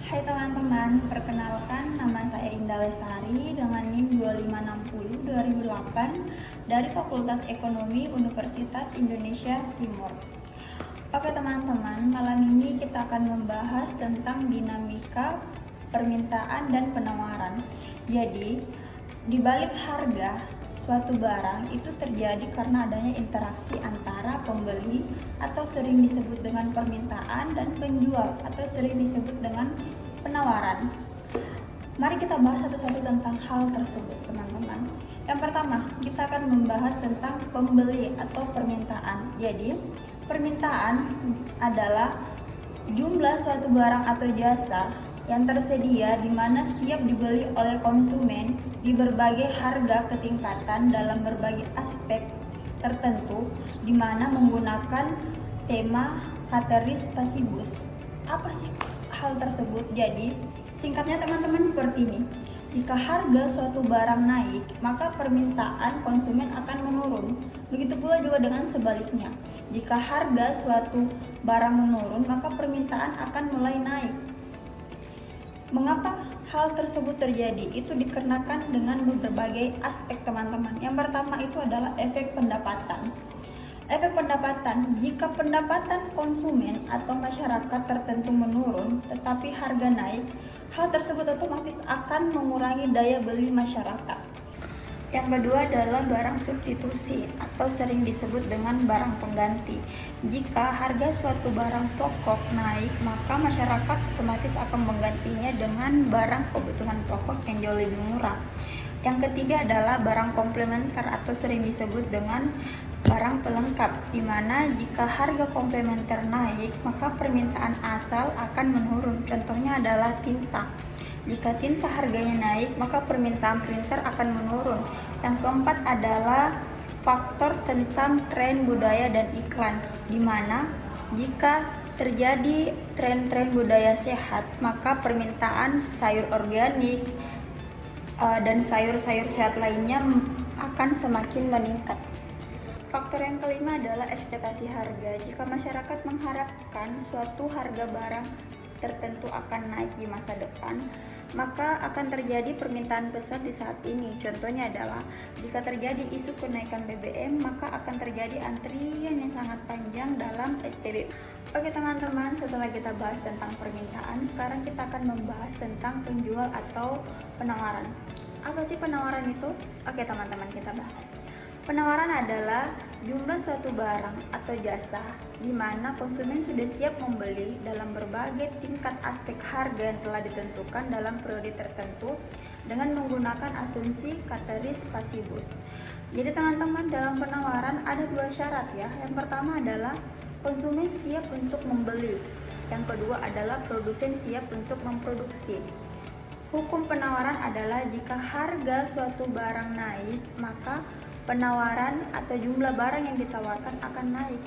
Hai teman-teman, perkenalkan nama saya Indah Lestari dengan NIM 2560-2008 dari Fakultas Ekonomi Universitas Indonesia Timur. Oke teman-teman, malam ini kita akan membahas tentang dinamika permintaan dan penawaran. Jadi, di balik harga suatu barang itu terjadi karena adanya interaksi antara pembeli atau sering disebut dengan permintaan dan penjual atau sering disebut dengan penawaran. Mari kita bahas satu-satu tentang hal tersebut, teman-teman. Yang pertama, kita akan membahas tentang pembeli atau permintaan. Jadi, permintaan adalah jumlah suatu barang atau jasa yang tersedia di mana siap dibeli oleh konsumen di berbagai harga ketingkatan dalam berbagai aspek tertentu di mana menggunakan tema ceteris paribus. Apa sih hal tersebut? Jadi, singkatnya teman-teman seperti ini. Jika harga suatu barang naik, maka permintaan konsumen akan menurun. Begitu pula juga dengan sebaliknya. Jika harga suatu barang menurun, maka permintaan akan mulai naik. Mengapa hal tersebut terjadi? Itu dikarenakan dengan berbagai aspek, teman-teman. Yang pertama itu adalah efek pendapatan. Efek pendapatan, jika pendapatan konsumen atau masyarakat tertentu menurun tetapi harga naik, hal tersebut otomatis akan mengurangi daya beli masyarakat. Yang kedua adalah barang substitusi atau sering disebut dengan barang pengganti. Jika harga suatu barang pokok naik, maka masyarakat otomatis akan menggantinya dengan barang kebutuhan pokok yang jauh lebih murah. Yang ketiga adalah barang komplementer atau sering disebut dengan barang pelengkap, di mana jika harga komplementer naik, maka permintaan asal akan menurun. Contohnya adalah tinta. Jika tinta harganya naik, maka permintaan printer akan menurun. Yang keempat adalah faktor tentang tren budaya dan iklan, di mana jika terjadi tren-tren budaya sehat, maka permintaan sayur organik dan sayur-sayur sehat lainnya akan semakin meningkat. Faktor yang kelima adalah ekspektasi harga. Jika masyarakat mengharapkan suatu harga barang tertentu akan naik di masa depan, maka akan terjadi permintaan besar di saat ini. Contohnya adalah jika terjadi isu kenaikan BBM, maka akan terjadi antrian yang sangat panjang dalam SPBU. Oke teman-teman, setelah kita bahas tentang permintaan, sekarang kita akan membahas tentang penjual atau penawaran. Apa sih penawaran itu? Oke teman-teman, kita bahas. Penawaran adalah jumlah suatu barang atau jasa di mana konsumen sudah siap membeli dalam berbagai tingkat aspek harga yang telah ditentukan dalam periode tertentu dengan menggunakan asumsi ceteris paribus. Jadi teman-teman, dalam penawaran ada dua syarat ya. Yang pertama adalah konsumen siap untuk membeli. Yang kedua adalah produsen siap untuk memproduksi. Hukum penawaran adalah jika harga suatu barang naik, maka penawaran atau jumlah barang yang ditawarkan akan naik.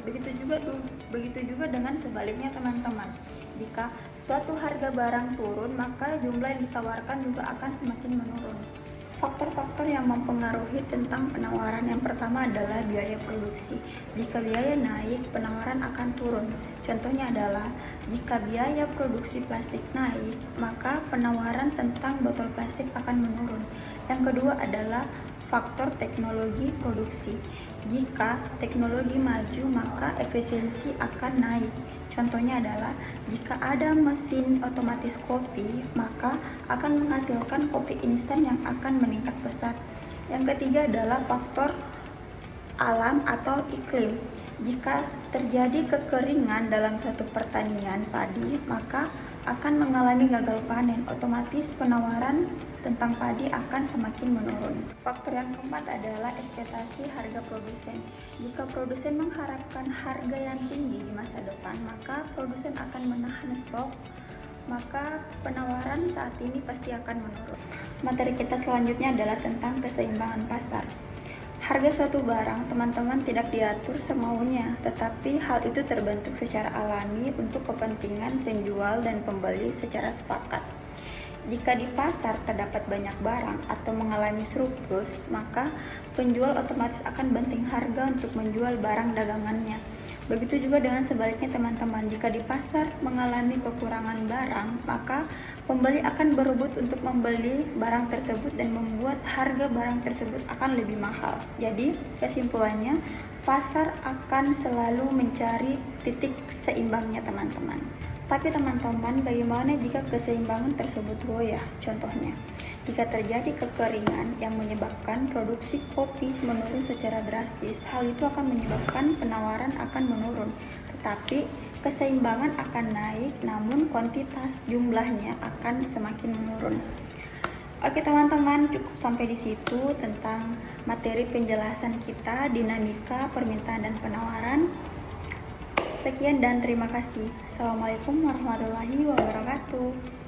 Begitu juga dengan sebaliknya teman-teman. Jika suatu harga barang turun, maka jumlah yang ditawarkan juga akan semakin menurun. Faktor-faktor yang mempengaruhi tentang penawaran yang pertama adalah biaya produksi. Jika biaya naik, penawaran akan turun. Contohnya adalah jika biaya produksi plastik naik, maka penawaran tentang botol plastik akan menurun. Yang kedua adalah faktor teknologi produksi. Jika teknologi maju, maka efisiensi akan naik. Contohnya adalah jika ada mesin otomatis kopi, maka akan menghasilkan kopi instan yang akan meningkat pesat. Yang ketiga adalah faktor alam atau iklim. Jika terjadi kekeringan dalam suatu pertanian padi, maka akan mengalami gagal panen. Otomatis penawaran tentang padi akan semakin menurun. Faktor yang keempat adalah ekspektasi harga produsen. Jika produsen mengharapkan harga yang tinggi di masa depan, maka produsen akan menahan stok, maka penawaran saat ini pasti akan menurun. Materi kita selanjutnya adalah tentang keseimbangan pasar. Harga suatu barang, teman-teman, tidak diatur semaunya, tetapi hal itu terbentuk secara alami untuk kepentingan penjual dan pembeli secara sepakat. Jika di pasar terdapat banyak barang atau mengalami surplus, maka penjual otomatis akan banting harga untuk menjual barang dagangannya. Begitu juga dengan sebaliknya teman-teman, jika di pasar mengalami kekurangan barang, maka pembeli akan berebut untuk membeli barang tersebut dan membuat harga barang tersebut akan lebih mahal. Jadi kesimpulannya, pasar akan selalu mencari titik seimbangnya teman-teman. Tapi teman-teman, bagaimana jika keseimbangan tersebut goyah? Contohnya, jika terjadi kekeringan yang menyebabkan produksi kopi menurun secara drastis, hal itu akan menyebabkan penawaran akan menurun. Tetapi keseimbangan akan naik, namun kuantitas jumlahnya akan semakin menurun. Oke teman-teman, cukup sampai di situ tentang materi penjelasan kita, dinamika permintaan dan penawaran. Sekian dan terima kasih. Assalamualaikum warahmatullahi wabarakatuh.